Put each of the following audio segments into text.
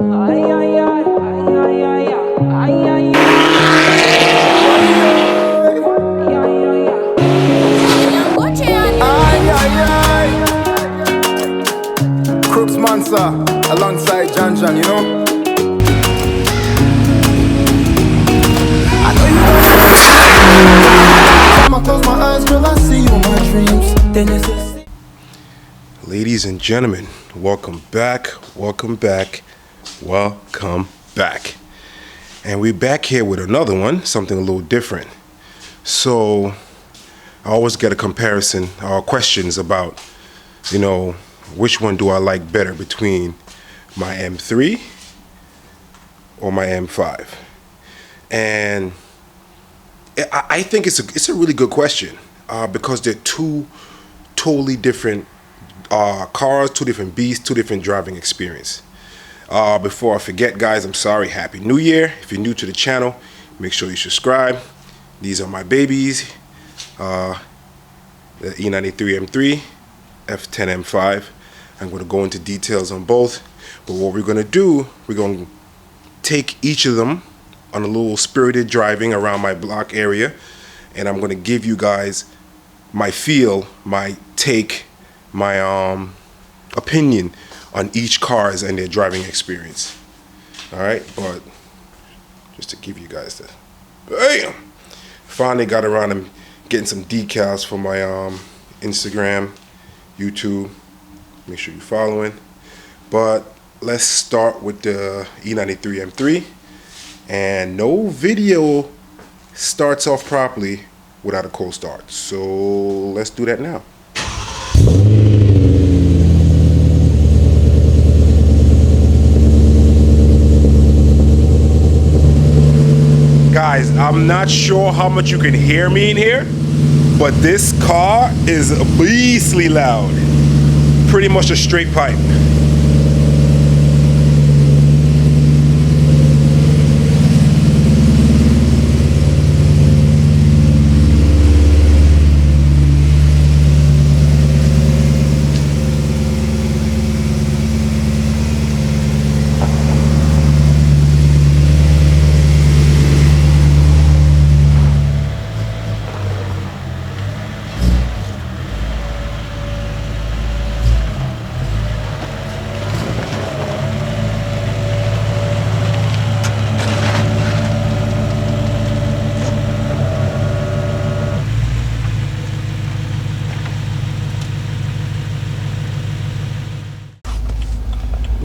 Crooks Mansa alongside John, you know. I know you want to close my eyes, girl, I see you in my dreams. Ladies and gentlemen, welcome back. And we're back here with another one, something a little different. So I always get a comparison or questions about, you know, which one do I like better between my M3 or my M5? And I think it's a really good question because they're two totally different cars, two different beasts, two different driving experience. Before I forget, guys, I'm sorry, Happy New Year. If you're new to the channel, make sure you subscribe. These are my babies, the E93 M3, F10 M5. I'm going to go into details on both, but what we're going to do, we're going to take each of them on a little spirited driving around my block area, and I'm going to give you guys my feel, my take, my opinion on each cars and their driving experience. All right, but just to give you guys the bam, finally got around to getting some decals for my Instagram, YouTube. Make sure you're following. But let's start with the E93 M3. And no video starts off properly without a cold start. So let's do that now. Guys, I'm not sure how much you can hear me in here, but this car is beastly loud. Pretty much a straight pipe.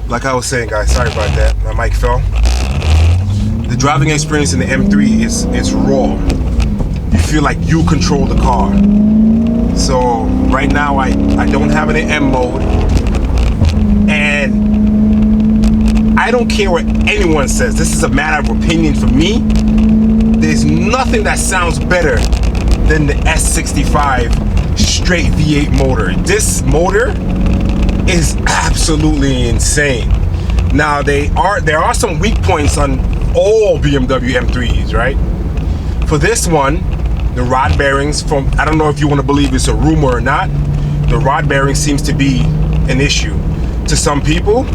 Like I was saying, guys, sorry about that. My mic fell. The driving experience in the M3 is raw. You feel like you control the car. So right now I don't have it in M mode, and I don't care what anyone says. This is a matter of opinion for me. There's nothing that sounds better than the S65 straight V8 motor. This motor is absolutely insane. Now there are some weak points on all BMW M3s, right? For this one, the rod bearings, from I don't know if you want to believe it's a rumor or not, the rod bearing seems to be an issue to some people.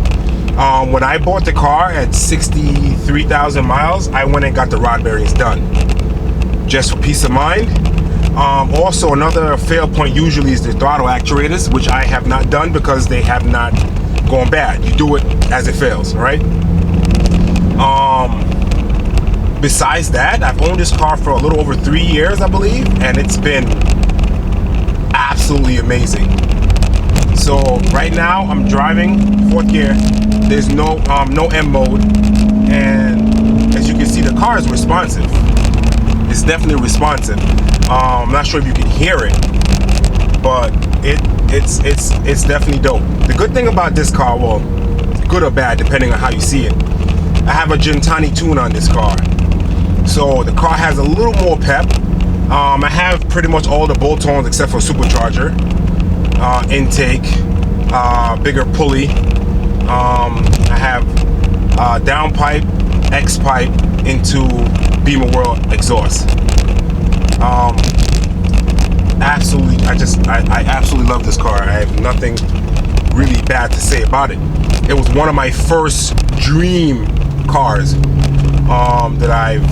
When I bought the car at 63,000 miles, I went and got the rod bearings done, just for peace of mind. Also, another fail point usually is the throttle actuators, which I have not done because they have not gone bad. You do it as it fails, right? Besides that, I've owned this car for a little over 3 years, I believe, and it's been absolutely amazing. So right now I'm driving 4th gear. There's no M mode, and as you can see, the car is responsive. It's definitely responsive. I'm not sure if you can hear it, but it's definitely dope. The good thing about this car, well, good or bad depending on how you see it, I have a Gentani tune on this car, so the car has a little more pep. I have pretty much all the bolt-ons except for supercharger, intake, bigger pulley. I have downpipe, X-pipe into Beamer World exhaust. Absolutely, I absolutely love this car. I have nothing really bad to say about it. It was one of my first dream cars that I've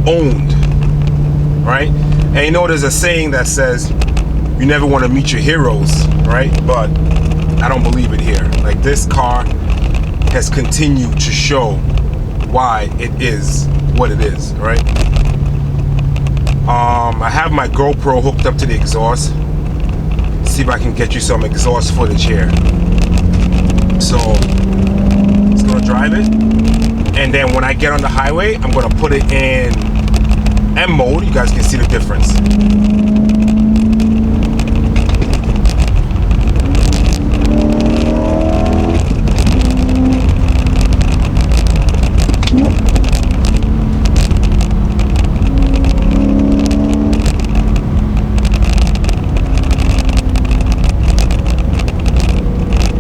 owned, right? And you know, there's a saying that says you never want to meet your heroes, right? But I don't believe it here. Like, this car has continued to show why it is what it is, right? I have my GoPro hooked up to the exhaust. See if I can get you some exhaust footage here. So it's gonna drive it, and then when I get on the highway, I'm gonna put it in M mode. You guys can see the difference.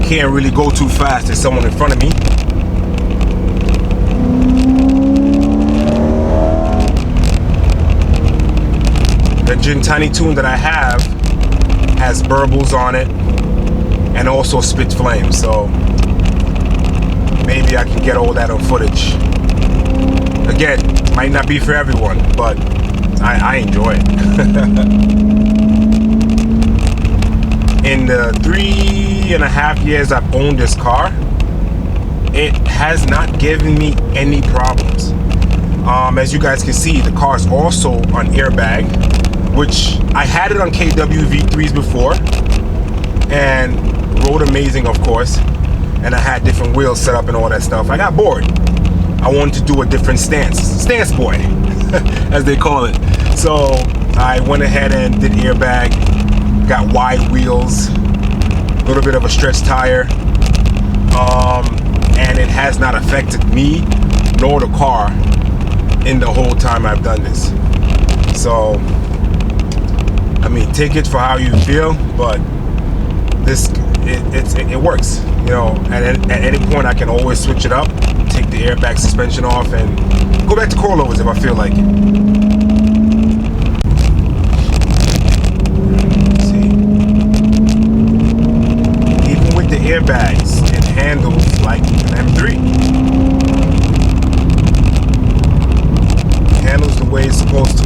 Can't really go too fast. There's someone in front of me. The Gin Tiny Tune that I have has burbles on it and also spit flames, so maybe I can get all that on footage. Again, might not be for everyone, but I enjoy it. In the 3.5 years I've owned this car, it has not given me any problems. As you guys can see, the car is also on airbag, which I had it on KW V3s before and rode amazing, of course, and I had different wheels set up and all that stuff. I got bored. I wanted to do a different stance boy, as they call it. So I went ahead and did airbag. Got wide wheels, a little bit of a stretch tire, and it has not affected me nor the car in the whole time I've done this. So, I mean, take it for how you feel, but this it works. You know, at any point I can always switch it up, take the airbag suspension off, and go back to coilovers if I feel like it. Airbags and handles like an M3. Handles the way it's supposed to.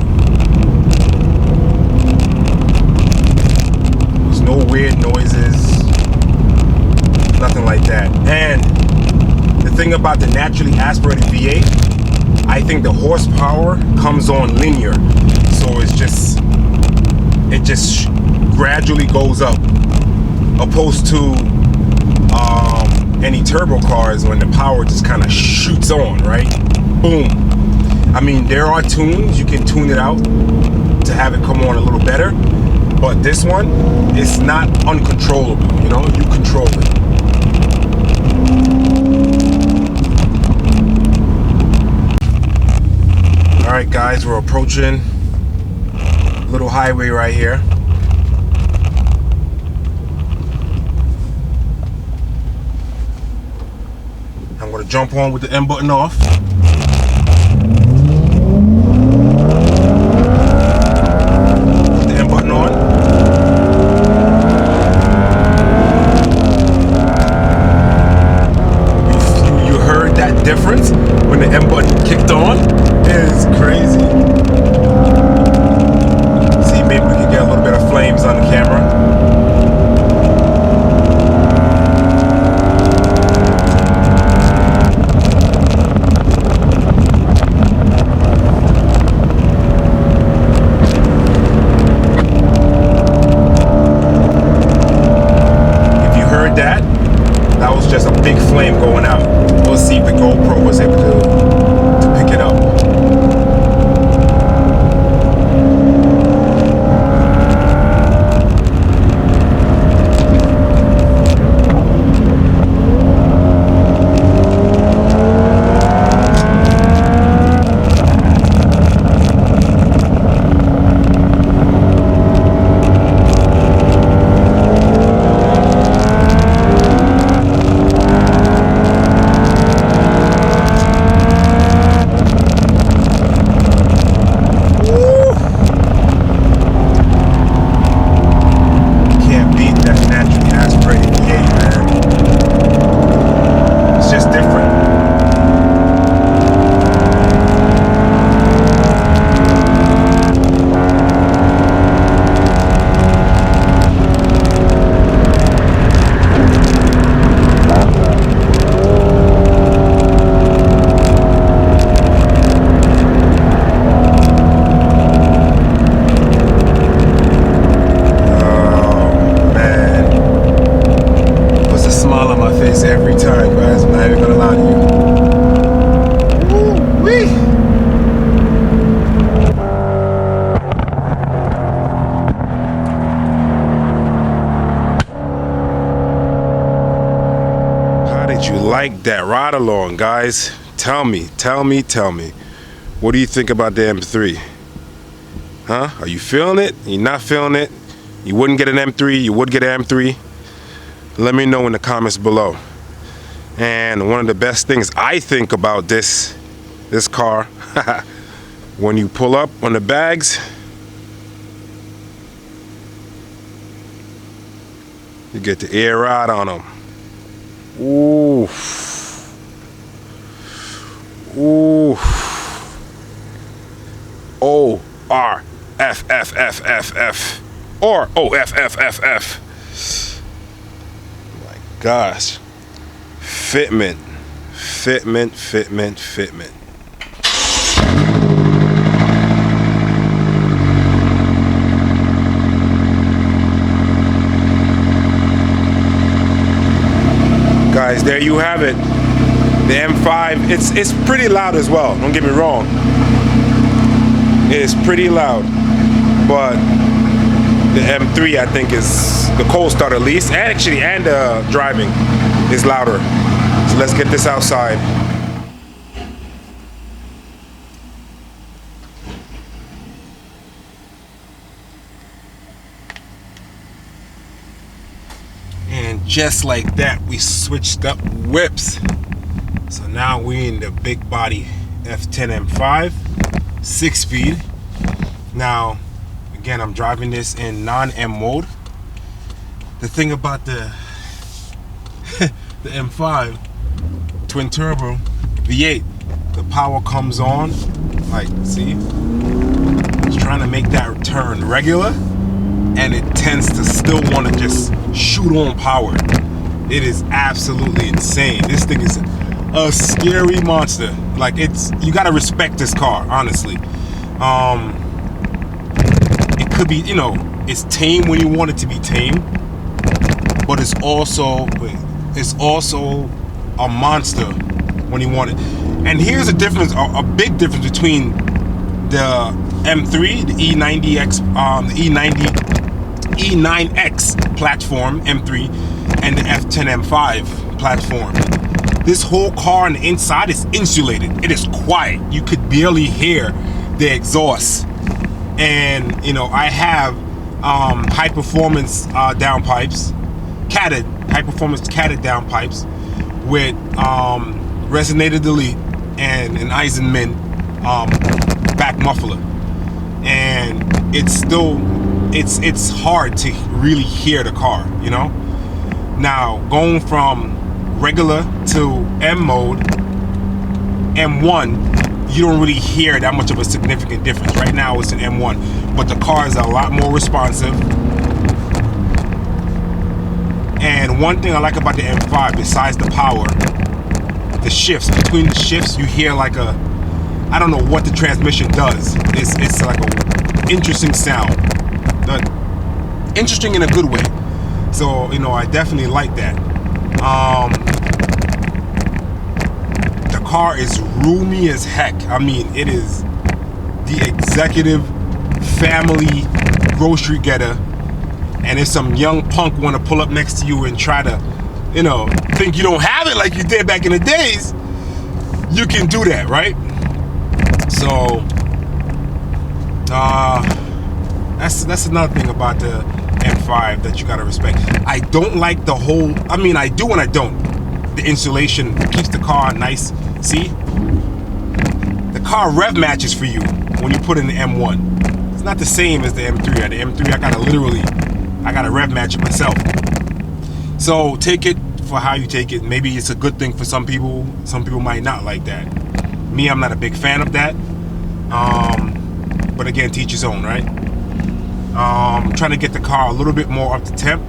There's no weird noises, nothing like that. And the thing about the naturally aspirated V8, I think the horsepower comes on linear, so it just gradually goes up, opposed to any turbo cars when the power just kind of shoots on, right? Boom. I mean, there are tunes, you can tune it out to have it come on a little better, but this one is not uncontrollable, you know, you control it. Alright guys, we're approaching a little highway right here. I'm going to jump on with the M button off. Put the M button on. You heard that difference when the M button kicked on? It's crazy. See, maybe we can get a little bit of flames on the camera. That was just a big flame going out. We'll see if the GoPro was able to pick it up. ride along, guys. Tell me. What do you think about the M3? Huh? Are you feeling it? Are you not feeling it? You wouldn't get an M3, you would get an M3? Let me know in the comments below. And one of the best things I think about this car, when you pull up on the bags, you get the air ride on them. Ooh. Ooh. O-R-F-F-F-F-F. Or O-F-F-F-F. My gosh. Fitment. Guys, there you have it. The M5, it's pretty loud as well, don't get me wrong. It's pretty loud, but the M3 I think is, the Cold Start at least, and driving is louder. So let's get this outside. And just like that, we switched up whips. So now we in the big body F10 M5, 6-speed. Now, again, I'm driving this in non-M mode. The thing about the the M5 twin turbo V8, the power comes on, like, see, it's trying to make that turn regular, and it tends to still want to just shoot on power. It is absolutely insane. This thing is a scary monster. Like, you gotta respect this car, honestly. It could be, it's tame when you want it to be tame, but it's also a monster when you want it. And here's a difference, a big difference between the M3, the E90X, the E9X platform M3, and the F10 M5 platform. This whole car on the inside is insulated. It is quiet. You could barely hear the exhaust. And I have high performance downpipes, high performance catted downpipes with resonator delete and an EISENMANN back muffler. And it's hard to really hear the car, Now, going from regular to M mode, M1, you don't really hear that much of a significant difference. Right now it's an M1, but the car is a lot more responsive. And one thing I like about the M5, besides the power, the shifts. Between the shifts, you hear like I don't know what the transmission does. It's like a interesting sound. Interesting in a good way. So, I definitely like that. The car is roomy as heck. I mean, it is the executive family grocery getter. And if some young punk want to pull up next to you and try to, think you don't have it like you did back in the days, you can do that, right? So, that's another thing about the M5 that you gotta respect. I don't like the whole, I do and I don't. The insulation keeps the car nice. See? The car rev matches for you when you put in the M1. It's not the same as the M3. At the M3, I gotta rev match it myself. So take it for how you take it. Maybe it's a good thing for some people. Some people might not like that. Me, I'm not a big fan of that. But again, teach his own, right? Trying to get the car a little bit more up to temp,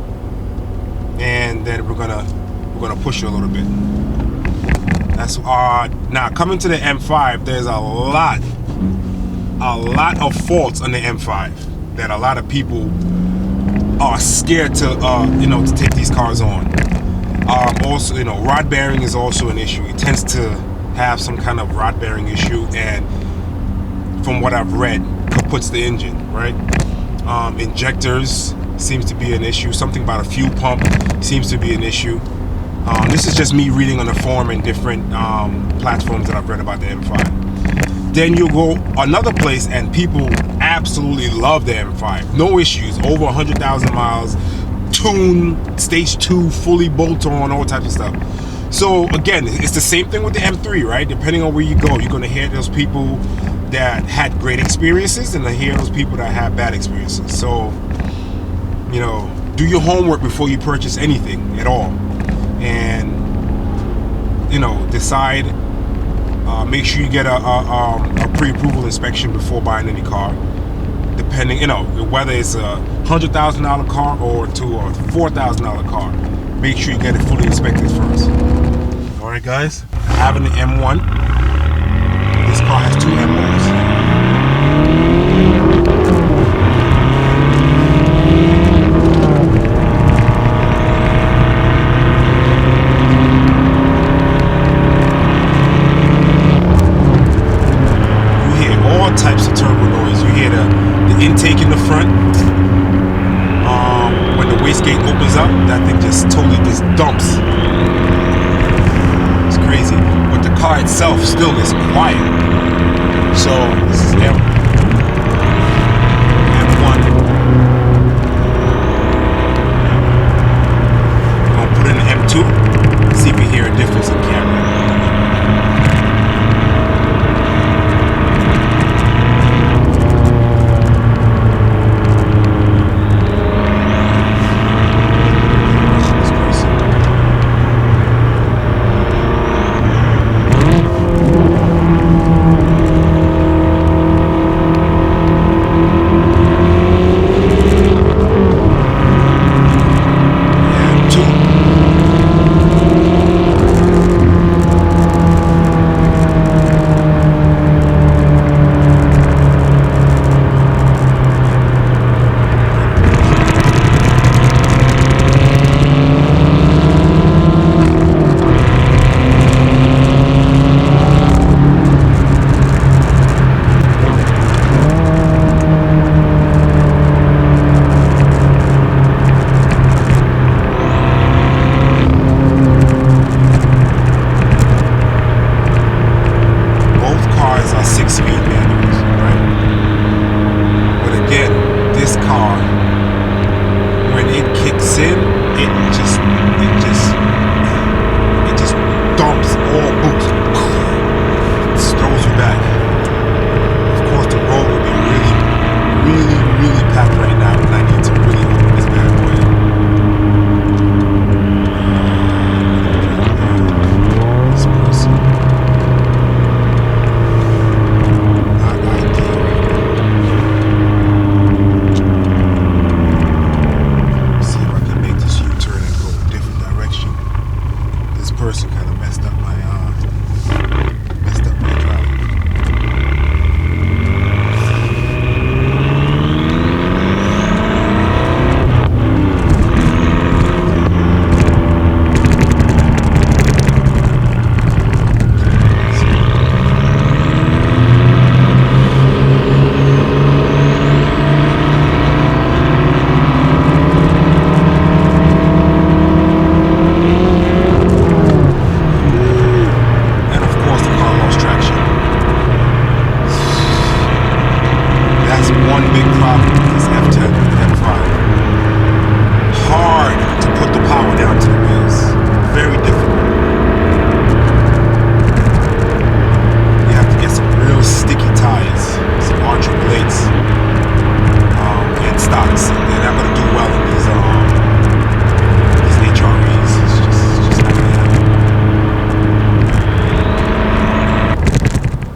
and then we're gonna push it a little bit. That's now coming to the M5. There's a lot of faults on the M5 that a lot of people are scared to to take these cars on. Also, rod bearing is also an issue. It tends to have some kind of rod bearing issue, and from what I've read, kaputs the engine, right? Injectors seems to be an issue. Something about a fuel pump seems to be an issue. This is just me reading on the forum and different platforms that I've read about the M5. Then you go another place and people absolutely love the M5. No issues, over 100,000 miles, tuned, stage 2, fully bolt-on, all types of stuff. So again, it's the same thing with the M3, right? Depending on where you go, you're gonna hear those people that had great experiences and hear those people that had bad experiences. So, you know, do your homework before you purchase anything at all. And, you know, decide, make sure you get a pre-approval inspection before buying any car. Depending, you know, whether it's a $100,000 car or to a $4,000 car, make sure you get it fully inspected first. All right, guys, having the M1, this car has 2 M1s. Types of turbo noise. You hear the intake in the front. When the wastegate opens up, that thing just totally just dumps. It's crazy. But the car itself still is quiet. So this is M1. I'm gonna put in an M2. See if you hear a difference in camera.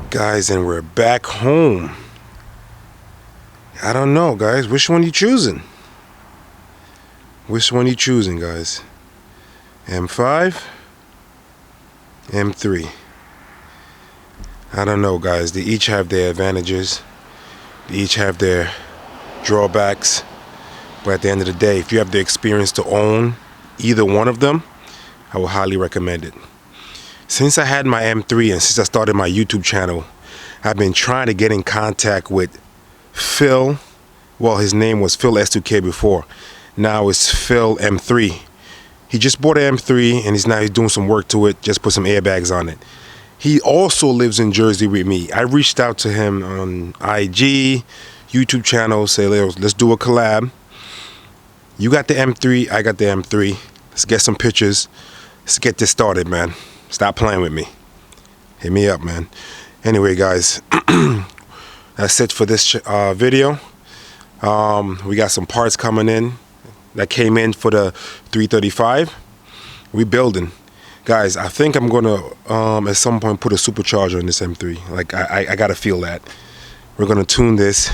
Guys, and we're back home. I don't know, guys, which one you choosing? Which one you choosing, guys? M5, M3. I don't know, guys. They each have their advantages. They each have their drawbacks. But at the end of the day, if you have the experience to own either one of them, I will highly recommend it. Since I had my M3 and since I started my YouTube channel, I've been trying to get in contact with Phil. Well, his name was Phil S2K before. Now it's Phil M3. He just bought an M3 and he's doing some work to it, just put some airbags on it. He also lives in Jersey with me. I reached out to him on IG, YouTube channel, say, let's do a collab. You got the M3, I got the M3. Let's get some pictures. Let's get this started, man. Stop playing with me. Hit me up, man. Anyway, guys, that's it for this video. We got some parts coming in that came in for the 335. We building. Guys, I think I'm gonna at some point put a supercharger in this M3. Like I gotta feel that. We're gonna tune this.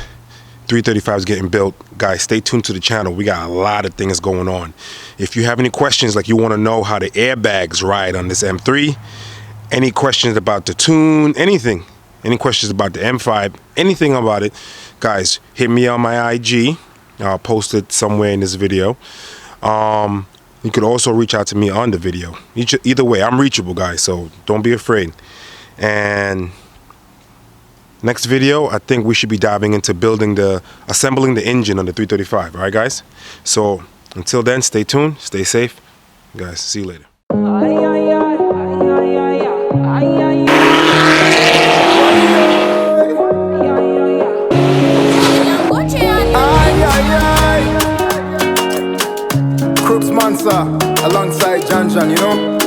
335 is getting built. Guys, stay tuned to the channel. We got a lot of things going on. If you have any questions, like you want to know how the airbags ride on this M3, any questions about the tune, anything, any questions about the M5, anything about it, guys, hit me on my IG. I'll post it somewhere in this video. You could also reach out to me on the video. Either way, I'm reachable, guys, so don't be afraid. And next video, I think we should be diving into assembling the engine on the 335. All right, guys? So until then, stay tuned, stay safe. Guys, see you later. Crooks Mansa alongside Jan, you know?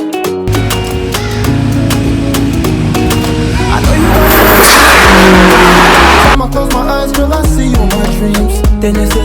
I know you want to. Time I close my eyes, girl, I see you in my dreams. Then you say